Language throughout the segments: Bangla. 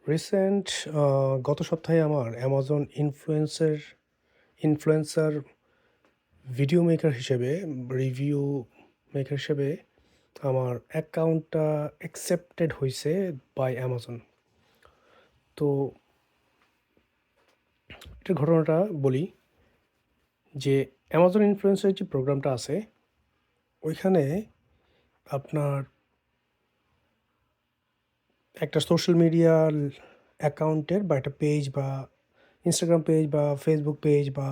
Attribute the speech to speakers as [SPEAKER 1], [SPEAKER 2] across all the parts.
[SPEAKER 1] রিসেন্ট গত সপ্তাহে আমার অ্যামাজন ইনফ্লুয়েন্সার ভিডিও মেকার হিসেবে রিভিউ মেকার হিসেবে আমার অ্যাকাউন্টটা অ্যাকসেপ্টেড হইছে বাই অ্যামাজন। তো এটার ঘটনাটা বলি যে অ্যামাজন ইনফ্লুয়েন্সার যে প্রোগ্রামটা আছে ওইখানে আপনার একটা সোশ্যাল মিডিয়ার অ্যাকাউন্টের বা একটা পেজ বা ইনস্টাগ্রাম পেজ বা ফেসবুক পেজ বা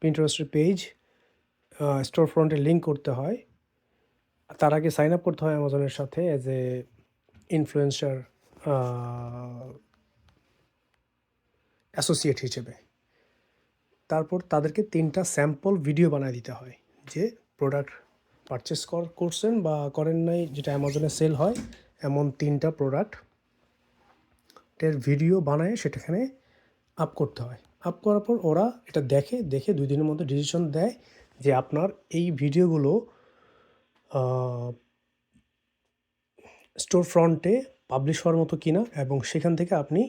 [SPEAKER 1] পিন্টারেস্টের পেজ স্টোর ফ্রন্টে লিঙ্ক করতে হয়। তার আগে সাইন আপ করতে হয় অ্যামাজনের সাথে অ্যাজ এ ইনফ্লুয়েন্সার অ্যাসোসিয়েট হিসেবে। তারপর তাদেরকে ৩টা স্যাম্পল ভিডিও বানায় দিতে হয় যে প্রোডাক্ট পারচেস করছেন বা করেন নাই, যেটা অ্যামাজনে সেল হয় এমন ৩টা প্রোডাক্টের ভিডিও বানায় সেটাখানে আপ করতে হয়। আপ করার পর ওরা এটা দেখে ২ দিনের মধ্যে ডিসিশন দেয় যে আপনার এই ভিডিওগুলো স্টোর ফ্রন্টে পাবলিশ হওয়ার মতো কিনা এবং সেখান থেকে আপনি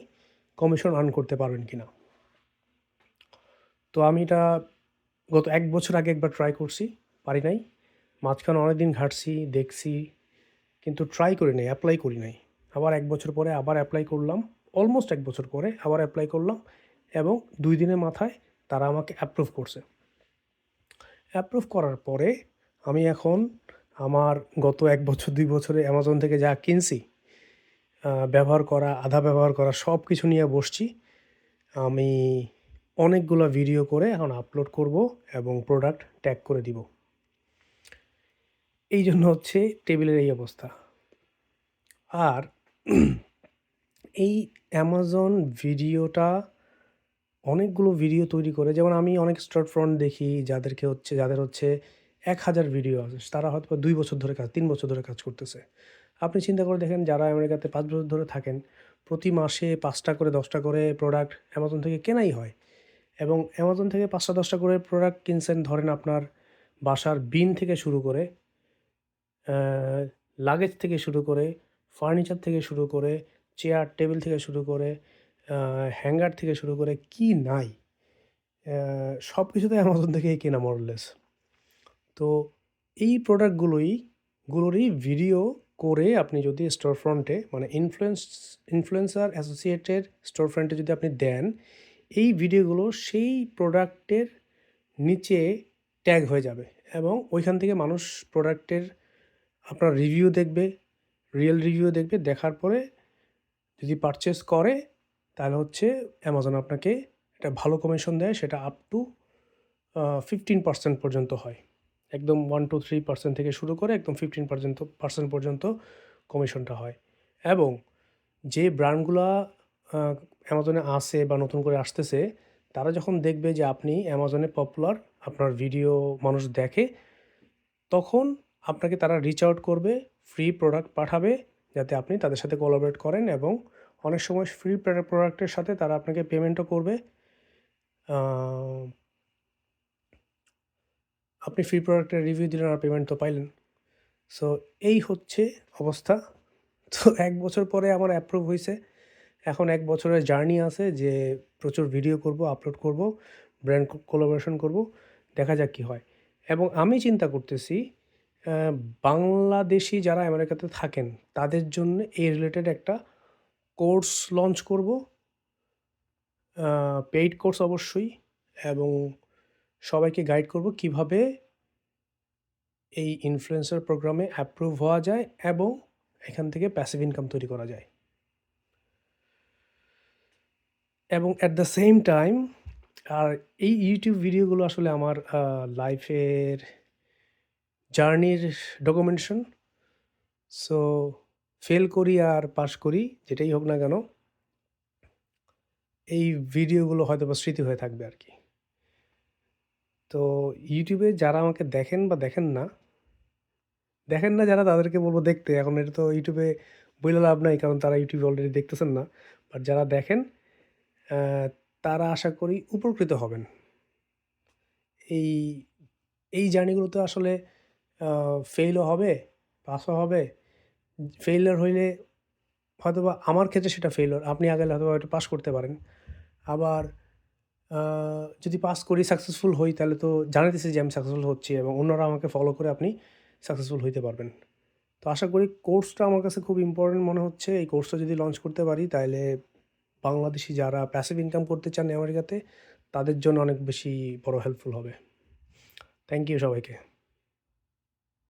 [SPEAKER 1] কমিশন আর্ন করতে পারবেন কিনা। তো আমি এটা গত ১ বছর আগে একবার ট্রাই করছি, পারি নাই। মাঝখানে অনেকদিন ঘাঁটছি, দেখছি, কিন্তু ট্রাই করি নাই, এপ্লাই করি নাই। আবার ১ বছর পরে আবার এপ্লাই করলাম। অলমোস্ট ১ বছর পরে আবার এপ্লাই করলাম এবং ২ দিনের মাথায় তারা আমাকে অ্যাপ্রুভ করছে। অ্যাপ্রুভ করার পরে আমি এখন আমার গত ১ বছর ২ বছরে অ্যামাজন থেকে যা কিনছি, ব্যবহার করা, আধা ব্যবহার করা সব কিছু নিয়ে বসছি। আমি অনেকগুলা ভিডিও করে এখন আপলোড করব এবং প্রোডাক্ট ট্যাগ করে দিব। এই জন্য হচ্ছে টেবিলের এই অবস্থা। আর এই অ্যামাজন ভিডিওটা অনেকগুলো ভিডিও তৈরি করে, যেমন আমি অনেক স্টোর ফ্রন্ট দেখি যাদের হচ্ছে ১,০০০ ভিডিও আছে। তারা হয়তোবা ২ বছর ধরে ৩ বছর ধরে কাজ করতেছে। আপনি চিন্তা করে দেখেন, যারা আমেরিকাতে ৫ বছর ধরে থাকেন, প্রতি মাসে ৫টা করে ১০টা করে প্রোডাক্ট অ্যামাজন থেকে কেনাই হয়। এবং অ্যামাজন থেকে ৫টা ১০টা করে প্রোডাক্ট কিনছেন, ধরেন আপনার বাসার বিন থেকে শুরু করে, লাগেজ থেকে শুরু করে, ফার্নিচার থেকে শুরু করে, চেয়ার টেবিল থেকে শুরু করে, হ্যাঙ্গার থেকে শুরু করে কি নাই, সব কিছু তো অ্যামাজন থেকেই কেনা মোরলেস। তো এই গুলোরই ভিডিও করে আপনি যদি স্টোর ফ্রন্টে মানে ইনফ্লুয়েন্সার অ্যাসোসিয়েটেড স্টোর ফ্রন্টে যদি আপনি দেন, এই ভিডিওগুলো সেই প্রোডাক্টের নিচে ট্যাগ হয়ে যাবে এবং ওইখান থেকে মানুষ প্রোডাক্টের আপনার রিভিউ দেখবে, রিয়েল রিভিউ দেখবে। দেখার পরে যদি পারচেস করে তাহলে হচ্ছে অ্যামাজন আপনাকে একটা ভালো কমিশন দেয়, সেটা আপ টু 15% পর্যন্ত হয়। একদম 1 to 3% থেকে শুরু করে একদম 15% পর্যন্ত কমিশনটা হয়। এবং যে ব্র্যান্ডগুলা অ্যামাজনে আছে বা নতুন করে আসতেছে, তারা যখন দেখবে যে আপনি অ্যামাজনে পপুলার, আপনার ভিডিও মানুষ দেখে, তখন আপনাকে তারা রিচ আউট করবে, ফ্রি প্রোডাক্ট পাঠাবে যাতে আপনি তাদের সাথে কোলাবরেট করেন। এবং অনেক সময় ফ্রি প্রোডাক্টের সাথে তারা আপনাকে পেমেন্টও করবে। আপনি ফ্রি প্রোডাক্টের রিভিউ দিলেন আর পেমেন্ট তো পাইলেন। সো এই হচ্ছে অবস্থা। তো ১ বছর পরে আমার অ্যাপ্রুভ হইছে। এখন ১ বছরের জার্নি আছে যে প্রচুর ভিডিও করব, আপলোড করব, ব্র্যান্ড কোলাবোরেশন করব। দেখা যাক কি হয়। এবং আমি চিন্তা করতেছি অ্যা বাংলাদেশী যারা আমেরিকাতে থাকেন তাদের জন্য এই রিলেটেড একটা কোর্স লঞ্চ করব। পেইড কোর্স অবশ্যই। এবং সবাইকে গাইড করব কিভাবে এই ইনফ্লুয়েন্সার প্রোগ্রামে অ্যাপ্রুভ হওয়া যায় এবং এখান থেকে প্যাসিভ ইনকাম তৈরি করা যায়। এবং অ্যাট দ্য সেম টাইম আর এই ইউটিউব ভিডিওগুলো আসলে আমার লাইফের জার্নির ডকুমেন্টেশন। সো ফেল করি আর পাস করি, যেটাই হোক না কেন, এই ভিডিওগুলো হয়তোবা স্মৃতি হয়ে থাকবে আরকি। তো ইউটিউবে যারা আমাকে দেখেন বা দেখেন না যারা, তাদেরকে বলব দেখতে। এখন এটা তো ইউটিউবে বইলে লাভ নাই, কারণ তারা ইউটিউবে অলরেডি দেখতেছেন না। বাট যারা দেখেন অ্যা তারা আশা করি উপকৃত হবেন। এই, এই জার্নিগুলোতে আসলে ফেইলও হবে, পাসও হবে। ফেইলিউর হইলে হয়তোবা আমার ক্ষেত্রে সেটা ফেইলিউর। আপনি আগালে হয়তোবা ওটা পাস করতে পারেন। আবার আ যদি পাস করি সাকসেসফুল হই তাহলে তো জানাইতেছি যে আমি সাকসেসফুল হচ্ছি এবং অন্যরা আমাকে ফলো করে আপনি সাকসেসফুল হইতে পারবেন। তো আশা করি কোর্সটা আমার কাছে খুব ইম্পোর্টেন্ট মনে হচ্ছে। এই কোর্সটা যদি লঞ্চ করতে পারি তাইলে বাংলাদেশী যারা প্যাসিভ ইনকাম করতে চান আমেরিকাতে তাদের জন্য অনেক বেশি বড় হেল্পফুল হবে। থ্যাংক ইউ সবাইকে।